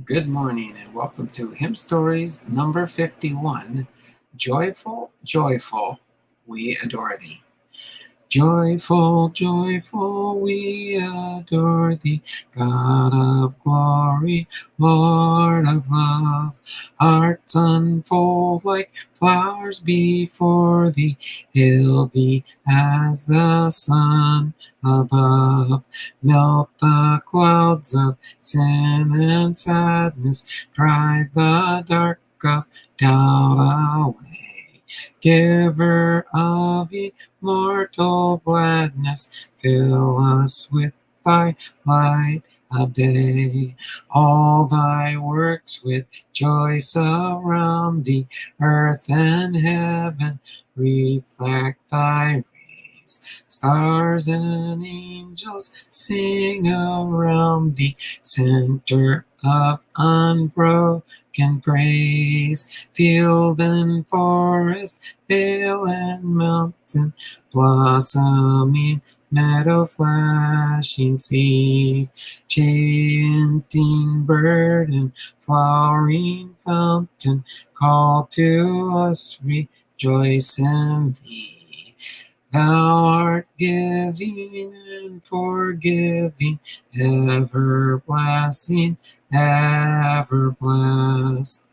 Good morning and welcome to Hymn Stories number 51. Joyful, joyful, we adore thee. Joyful, joyful, we adore thee, God of glory, Lord of love. Hearts unfold like flowers before thee, hail thee as the sun above. Melt the clouds of sin and sadness, drive the dark of doubt away. Giver of immortal gladness, fill us with thy light of day. All thy works with joy surround thee, earth and heaven reflect thy rays. Stars and angels sing around thee, center of unbroken praise. Field and forest, vale and mountain, blossoming meadow, flashing sea, chanting bird and flowering fountain, call to us, rejoice in thee. Thou art giving and forgiving, ever blessing, ever blessed.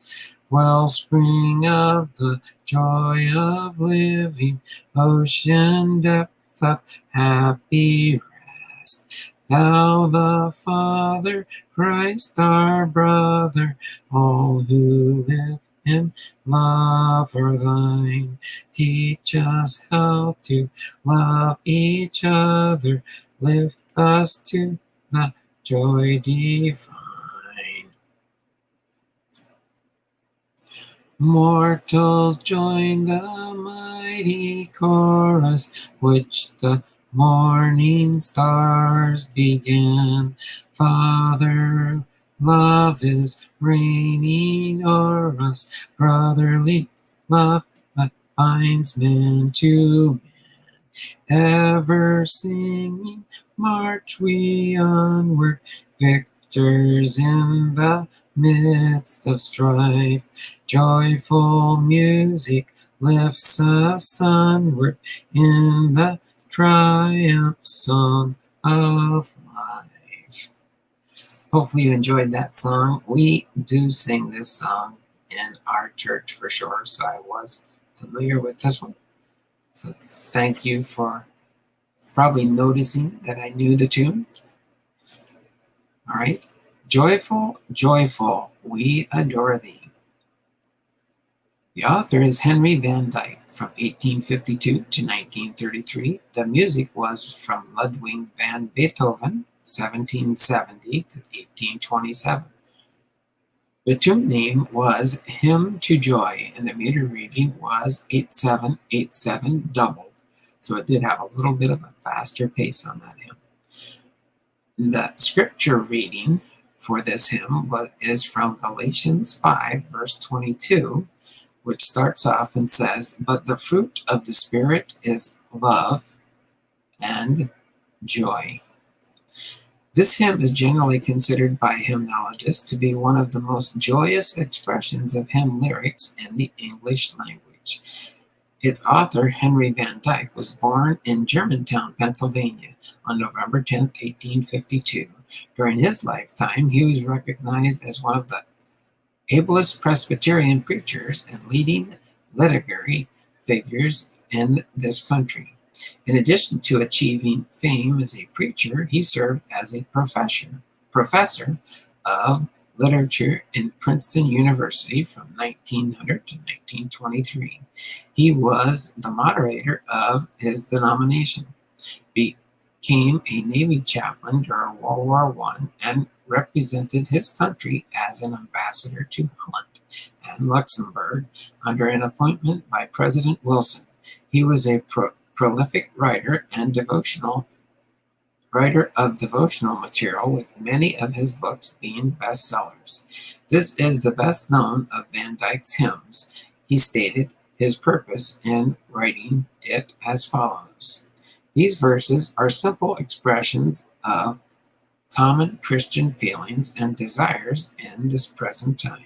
Wellspring of the joy of living, ocean depth of happy rest. Thou the Father, Christ our brother, all who live in love are thine. Teach us how to love each other, lift us to the joy divine. Mortals join the mighty chorus, which the morning stars began. Father, love is reigning o'er us, brotherly love that binds man to man. Ever singing, march we onward, victors in the midst of strife. Joyful music lifts us onward in the triumph song of life. Hopefully you enjoyed that song. We do sing this song in our church for sure, so I was familiar with this one. So thank you for probably noticing that I knew the tune. All right. Joyful, joyful, we adore thee. The author is Henry Van Dyke from 1852 to 1933. The music was from Ludwig van Beethoven, 1770 to 1827. The tune name was Hymn to Joy, and the meter reading was 8787 double. So it did have a little bit of a faster pace on that hymn. The scripture reading for this hymn is from Galatians 5, verse 22, which starts off and says, "But the fruit of the Spirit is love and joy." This hymn is generally considered by hymnologists to be one of the most joyous expressions of hymn lyrics in the English language. Its author, Henry Van Dyke, was born in Germantown, Pennsylvania on November 10, 1852. During his lifetime, he was recognized as one of the ablest Presbyterian preachers and leading literary figures in this country. In addition to achieving fame as a preacher, he served as a professor of literature in Princeton University from 1900 to 1923. He was the moderator of his denomination, became a Navy chaplain during World War I, and represented his country as an ambassador to Holland and Luxembourg under an appointment by President Wilson. He was a prolific writer and writer of devotional material, with many of his books being bestsellers. This is the best known of Van Dyke's hymns. He stated his purpose in writing it as follows: "These verses are simple expressions of common Christian feelings and desires in this present time.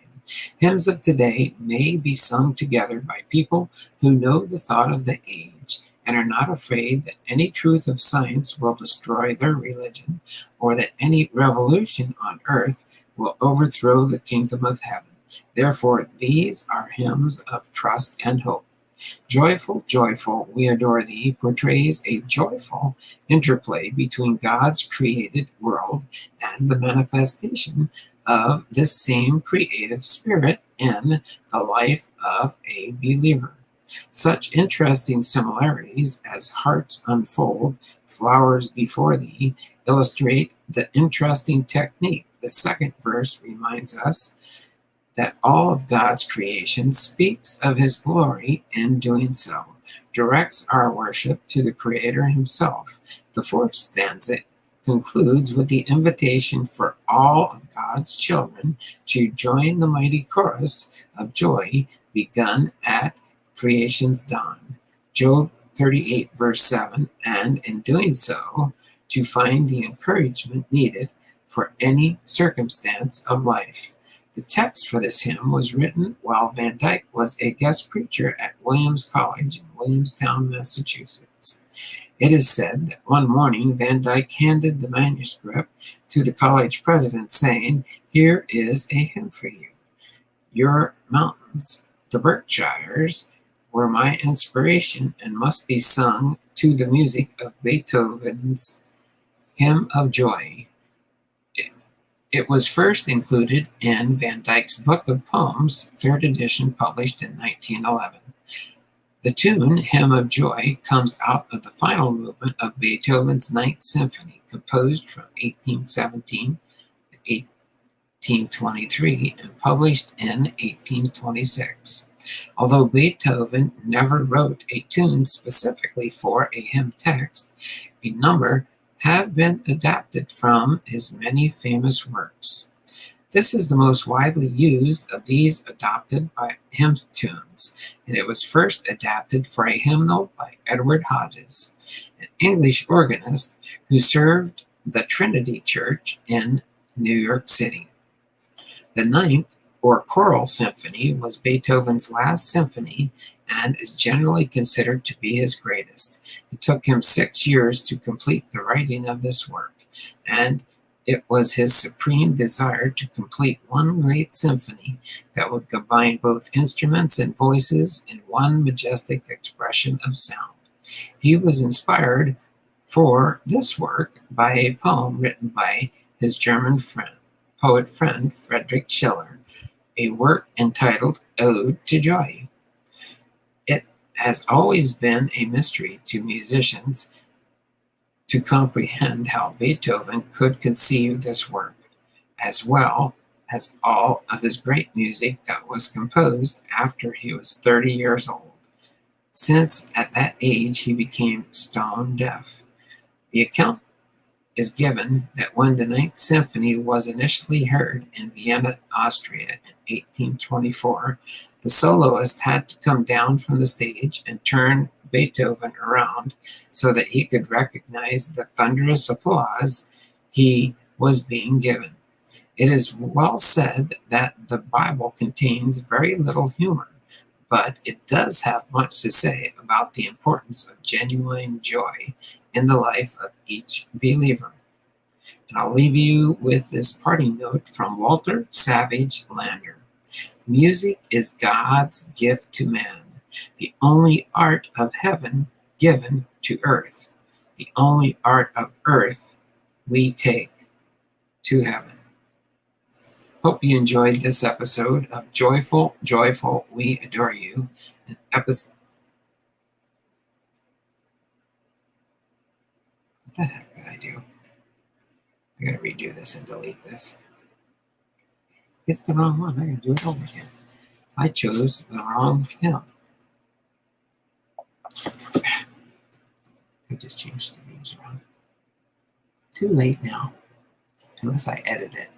Hymns of today may be sung together by people who know the thought of the age and are not afraid that any truth of science will destroy their religion or that any revolution on earth will overthrow the kingdom of heaven. Therefore, these are hymns of trust and hope. Joyful, joyful, we adore thee portrays a joyful interplay between God's created world and the manifestation of this same creative spirit in the life of a believer. Such interesting similarities as hearts unfold, flowers before thee, illustrate the interesting technique. The second verse reminds us that all of God's creation speaks of his glory in doing so, directs our worship to the Creator himself. The fourth stanza concludes with the invitation for all of God's children to join the mighty chorus of joy begun at creation's dawn. Job 38, verse 7, and in doing so, to find the encouragement needed for any circumstance of life. The text for this hymn was written while Van Dyke was a guest preacher at Williams College in Williamstown, Massachusetts. It is said that one morning Van Dyke handed the manuscript to the college president saying, "Here is a hymn for you. Your mountains, the Berkshires, were my inspiration and must be sung to the music of Beethoven's Hymn of Joy." It was first included in Van Dyke's Book of Poems, third edition, published in 1911. The tune, Hymn of Joy, comes out of the final movement of Beethoven's Ninth Symphony, composed from 1817 to 1823 and published in 1826. Although Beethoven never wrote a tune specifically for a hymn text, a number have been adapted from his many famous works. This is the most widely used of these adopted by hymn tunes, and it was first adapted for a hymnal by Edward Hodges, an English organist who served the Trinity Church in New York City. The Ninth, or Choral Symphony, was Beethoven's last symphony and is generally considered to be his greatest. It took him 6 years to complete the writing of this work, and it was his supreme desire to complete one great symphony that would combine both instruments and voices in one majestic expression of sound. He was inspired for this work by a poem written by his German poet friend Friedrich Schiller, a work entitled Ode to Joy. It has always been a mystery to musicians to comprehend how Beethoven could conceive this work, as well as all of his great music that was composed after he was 30 years old, since at that age he became stone deaf. The account is given that when the Ninth Symphony was initially heard in Vienna, Austria in 1824, the soloist had to come down from the stage and turn Beethoven around so that he could recognize the thunderous applause he was being given. It is well said that the Bible contains very little humor, but it does have much to say about the importance of genuine joy in the life of each believer. And I'll leave you with this parting note from Walter Savage Landor. Music is God's gift to man, the only art of heaven given to earth, the only art of earth we take to heaven. Hope you enjoyed this episode of Joyful, Joyful, We Adore You. An episode. What the heck did I do? I gotta redo this and delete this. It's the wrong one. I gotta do it over again. I chose the wrong hymn. I just changed the names around. Too late now, unless I edit it.